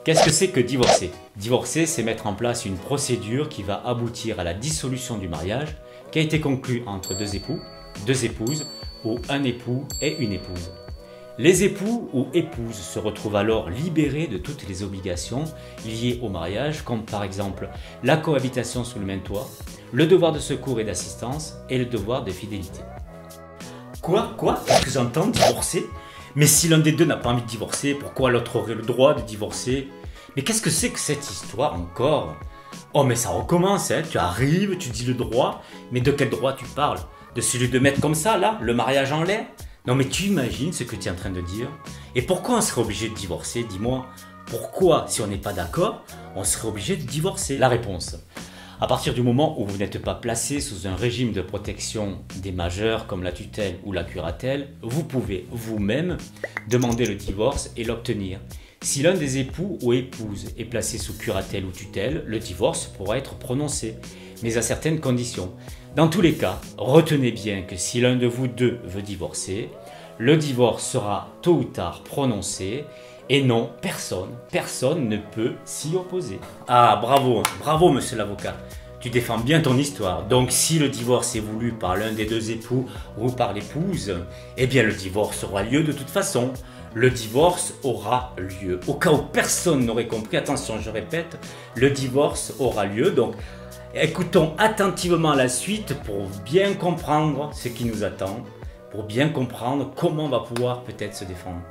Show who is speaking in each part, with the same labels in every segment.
Speaker 1: Qu'est-ce que c'est que divorcer? Divorcer, c'est mettre en place une procédure qui va aboutir à la dissolution du mariage qui a été conclu entre deux époux, deux épouses ou un époux et une épouse. Les époux ou épouses se retrouvent alors libérés de toutes les obligations liées au mariage, comme par exemple la cohabitation sous le même toit, le devoir de secours et d'assistance et le devoir de fidélité. Quoi? Qu'est-ce que j'entends? Divorcer? Mais si l'un des deux n'a pas envie de divorcer, pourquoi l'autre aurait le droit de divorcer? Mais qu'est-ce que c'est que cette histoire encore? Oh mais ça recommence, hein. Tu arrives, tu dis le droit, mais de quel droit tu parles? De celui de mettre comme ça, là, le mariage en l'air? Non mais tu imagines ce que tu es en train de dire? Et pourquoi on serait obligé de divorcer? Dis-moi, pourquoi, si on n'est pas d'accord, on serait obligé de divorcer? La réponse: à partir du moment où vous n'êtes pas placé sous un régime de protection des majeurs comme la tutelle ou la curatelle, vous pouvez vous-même demander le divorce et l'obtenir. Si l'un des époux ou épouses est placé sous curatelle ou tutelle, le divorce pourra être prononcé, mais à certaines conditions. Dans tous les cas, retenez bien que si l'un de vous deux veut divorcer, le divorce sera tôt ou tard prononcé et non, personne ne peut s'y opposer. Ah, bravo monsieur l'avocat, tu défends bien ton histoire. Donc si le divorce est voulu par l'un des deux époux ou par l'épouse, eh bien le divorce aura lieu de toute façon. Le divorce aura lieu. Au cas où personne n'aurait compris, attention, je répète, le divorce aura lieu. Donc écoutons attentivement la suite pour bien comprendre ce qui nous attend, pour bien comprendre comment on va pouvoir peut-être se défendre.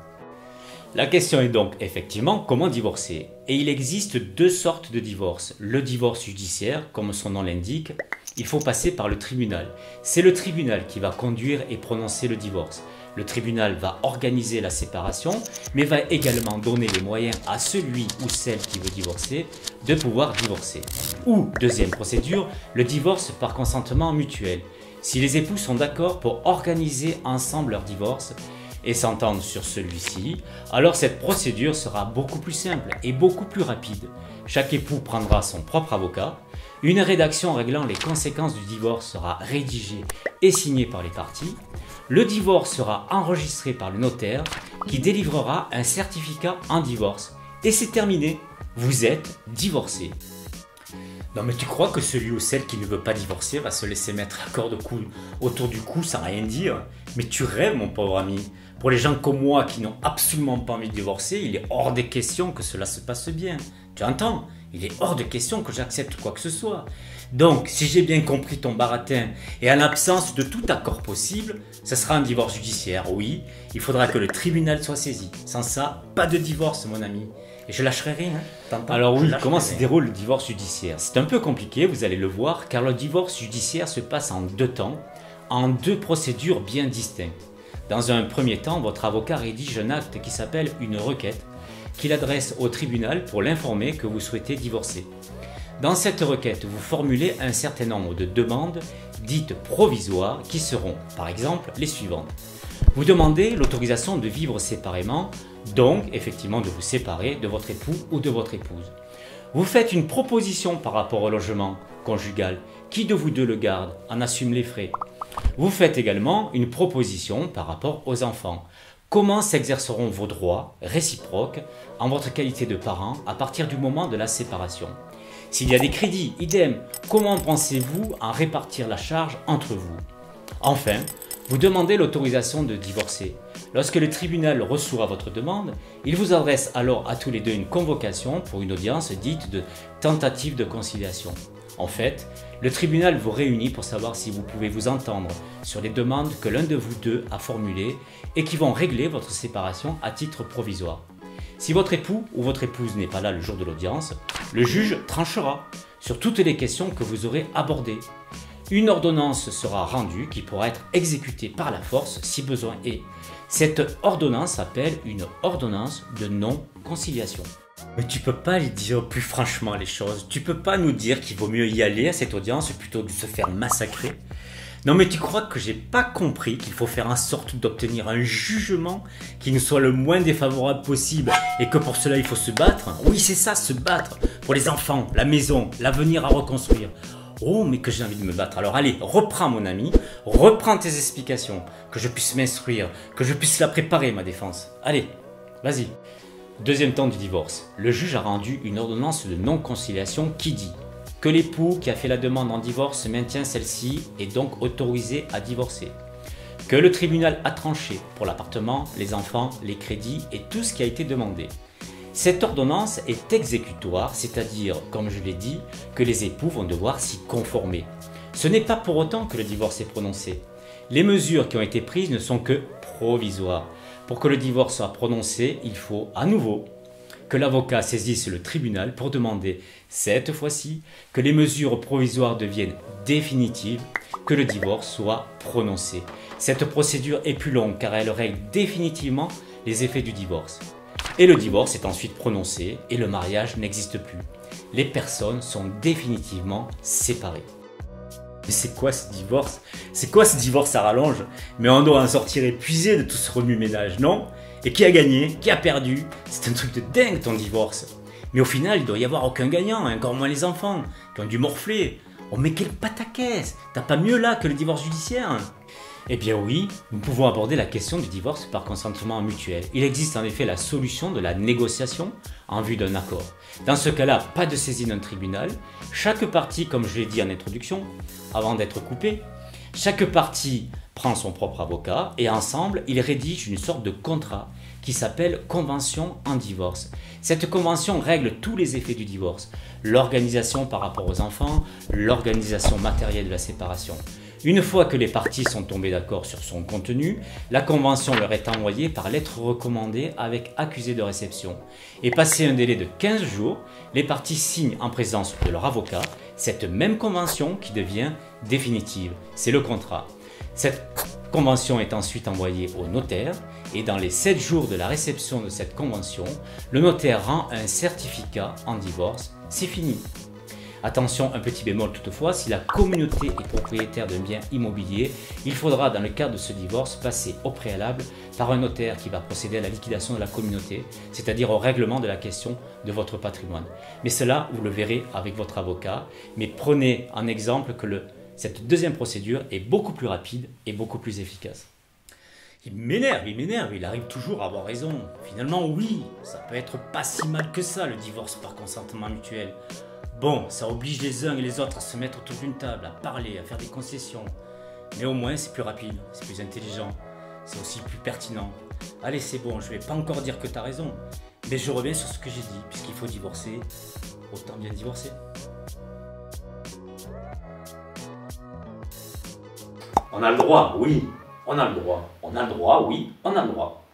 Speaker 1: La question est donc effectivement comment divorcer. Et il existe deux sortes de divorce. Le divorce judiciaire, comme son nom l'indique, il faut passer par le tribunal. C'est le tribunal qui va conduire et prononcer le divorce. Le tribunal va organiser la séparation, mais va également donner les moyens à celui ou celle qui veut divorcer de pouvoir divorcer. Ou, deuxième procédure, le divorce par consentement mutuel. Si les époux sont d'accord pour organiser ensemble leur divorce et s'entendent sur celui-ci, alors cette procédure sera beaucoup plus simple et beaucoup plus rapide. Chaque époux prendra son propre avocat. Une rédaction réglant les conséquences du divorce sera rédigée et signée par les parties. Le divorce sera enregistré par le notaire qui délivrera un certificat en divorce. Et c'est terminé, vous êtes divorcé. Non mais tu crois que celui ou celle qui ne veut pas divorcer va se laisser mettre la corde autour du cou sans rien dire? Mais tu rêves mon pauvre ami. Pour les gens comme moi qui n'ont absolument pas envie de divorcer, il est hors des questions que cela se passe bien. Tu entends? Il est hors de question que j'accepte quoi que ce soit. Donc, si j'ai bien compris ton baratin, et en l'absence de tout accord possible, ce sera un divorce judiciaire, oui. Il faudra que le tribunal soit saisi. Sans ça, pas de divorce, mon ami. Et je lâcherai rien, hein. T'entends? Alors oui, comment se déroule le divorce judiciaire? C'est un peu compliqué, vous allez le voir, car le divorce judiciaire se passe en deux temps, en deux procédures bien distinctes. Dans un premier temps, votre avocat rédige un acte qui s'appelle une requête, qu'il adresse au tribunal pour l'informer que vous souhaitez divorcer. Dans cette requête, vous formulez un certain nombre de demandes dites provisoires qui seront, par exemple, les suivantes. Vous demandez l'autorisation de vivre séparément, donc effectivement de vous séparer de votre époux ou de votre épouse. Vous faites une proposition par rapport au logement conjugal. Qui de vous deux le garde, en assume les frais? Vous faites également une proposition par rapport aux enfants. Comment s'exerceront vos droits réciproques en votre qualité de parent à partir du moment de la séparation? S'il y a des crédits, idem, comment pensez-vous en répartir la charge entre vous? Enfin, vous demandez l'autorisation de divorcer. Lorsque le tribunal reçoit votre demande, il vous adresse alors à tous les deux une convocation pour une audience dite de tentative de conciliation. En fait, le tribunal vous réunit pour savoir si vous pouvez vous entendre sur les demandes que l'un de vous deux a formulées et qui vont régler votre séparation à titre provisoire. Si votre époux ou votre épouse n'est pas là le jour de l'audience, le juge tranchera sur toutes les questions que vous aurez abordées. Une ordonnance sera rendue qui pourra être exécutée par la force si besoin est. Cette ordonnance s'appelle une ordonnance de non-conciliation. Mais tu peux pas lui dire plus franchement les choses. Tu peux pas nous dire qu'il vaut mieux y aller à cette audience plutôt que de se faire massacrer. Non mais tu crois que j'ai pas compris qu'il faut faire en sorte d'obtenir un jugement qui nous soit le moins défavorable possible et que pour cela il faut se battre? Oui c'est ça, se battre pour les enfants, la maison, l'avenir à reconstruire. Oh mais que j'ai envie de me battre. Alors allez, reprends mon ami, reprends tes explications, que je puisse m'instruire, que je puisse la préparer ma défense. Allez, vas-y. Deuxième temps du divorce. Le juge a rendu une ordonnance de non-conciliation qui dit que l'époux qui a fait la demande en divorce maintient celle-ci est donc autorisé à divorcer. Que le tribunal a tranché pour l'appartement, les enfants, les crédits et tout ce qui a été demandé. Cette ordonnance est exécutoire, c'est-à-dire, comme je l'ai dit, que les époux vont devoir s'y conformer. Ce n'est pas pour autant que le divorce est prononcé. Les mesures qui ont été prises ne sont que provisoires. Pour que le divorce soit prononcé, il faut à nouveau que l'avocat saisisse le tribunal pour demander, cette fois-ci, que les mesures provisoires deviennent définitives, que le divorce soit prononcé. Cette procédure est plus longue car elle règle définitivement les effets du divorce. Et le divorce est ensuite prononcé et le mariage n'existe plus. Les personnes sont définitivement séparées. Mais c'est quoi ce divorce? C'est quoi ce divorce à rallonge? Mais on doit en sortir épuisé de tout ce remue-ménage, non? Et qui a gagné? Qui a perdu? C'est un truc de dingue ton divorce. Mais au final, il doit y avoir aucun gagnant, encore moins les enfants, qui ont dû morfler. Oh mais quel pataquès! T'as pas mieux là que le divorce judiciaire? Eh bien oui, nous pouvons aborder la question du divorce par consentement mutuel. Il existe en effet la solution de la négociation en vue d'un accord. Dans ce cas-là, pas de saisie d'un tribunal. Chaque partie, comme je l'ai dit en introduction, avant d'être coupée, chaque partie prend son propre avocat et ensemble, ils rédigent une sorte de contrat qui s'appelle convention en divorce. Cette convention règle tous les effets du divorce, l'organisation par rapport aux enfants, l'organisation matérielle de la séparation. Une fois que les parties sont tombées d'accord sur son contenu, la convention leur est envoyée par lettre recommandée avec accusé de réception. Et passé un délai de 15 jours, les parties signent en présence de leur avocat cette même convention qui devient définitive. C'est le contrat. Cette convention est ensuite envoyée au notaire et dans les 7 jours de la réception de cette convention, le notaire rend un certificat en divorce. C'est fini. Attention, un petit bémol toutefois, si la communauté est propriétaire d'un bien immobilier, il faudra dans le cadre de ce divorce passer au préalable par un notaire qui va procéder à la liquidation de la communauté, c'est-à-dire au règlement de la question de votre patrimoine. Mais cela, vous le verrez avec votre avocat, mais prenez en exemple que cette deuxième procédure est beaucoup plus rapide et beaucoup plus efficace. Il m'énerve, il arrive toujours à avoir raison. Finalement, oui, ça peut être pas si mal que ça, le divorce par consentement mutuel. Bon, ça oblige les uns et les autres à se mettre autour d'une table, à parler, à faire des concessions. Mais au moins, c'est plus rapide, c'est plus intelligent, c'est aussi plus pertinent. Allez, c'est bon, je vais pas encore dire que tu as raison, mais je reviens sur ce que j'ai dit, puisqu'il faut divorcer, autant bien divorcer. On a le droit, oui, on a le droit. On a le droit, oui, on a le droit.